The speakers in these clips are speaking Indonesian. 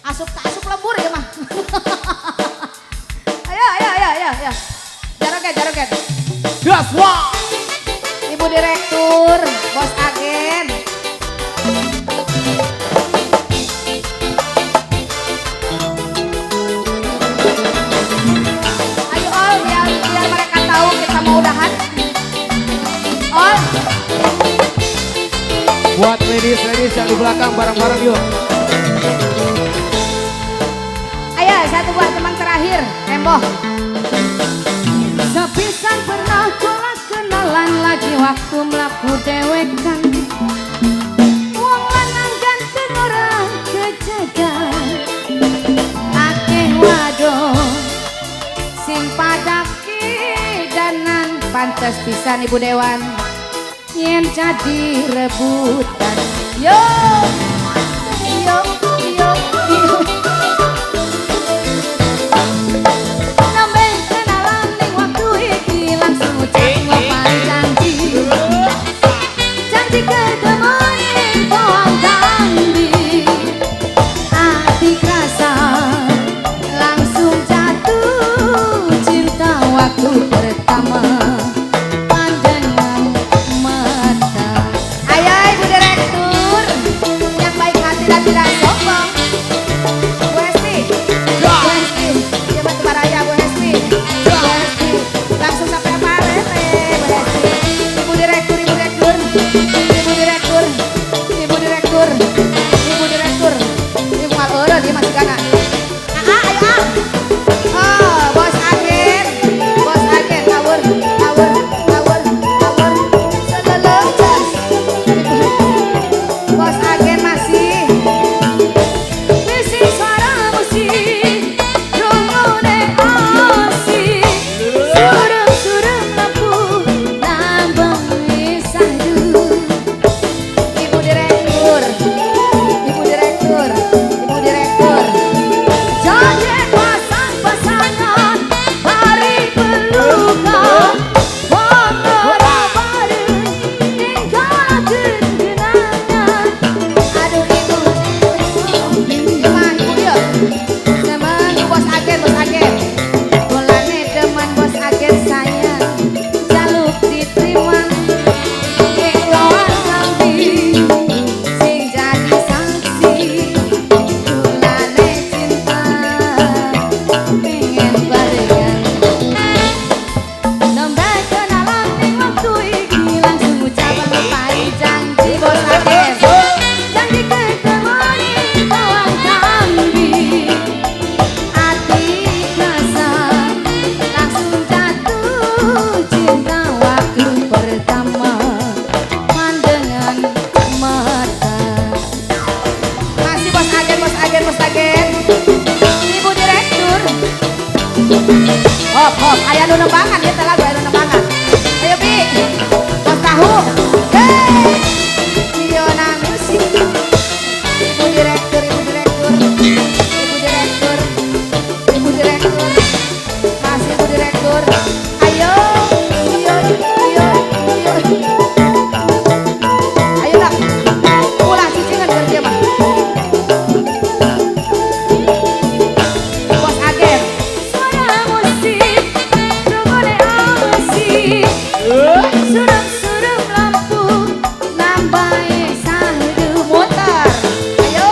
asup lembur ya mah. Ayo. Jaroket. Gas wah. Ibu Direktur, Bos Agen. Ayo Ol, biar mereka tahu kita mau udahan. Ol. Buat ladies yang di belakang bareng-bareng yuk. Ayo satu buat teman terakhir, Emboh. Sepisan pernah kula kenalan lagi waktu melaku dewekan. Wong lanang ganteng orang kejagan. Akeh wadon sing padaki danan pantes pisan Ibu Dewan yen jadi rebutan. Yo. Hop, ayah nu nembangan ya lagu ayah nu nembangan. Ayo Bi, Bos Tahu. Iya musik. Ibu Direktur. Masih Ibu Direktur. Ayo. Ayo dah. Pulang cicingan kerja mah. Bos Agen. Suram lampu nambahi sahdu motor. Ayo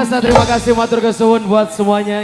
biasa, terima kasih matur kesuwun buat semuanya.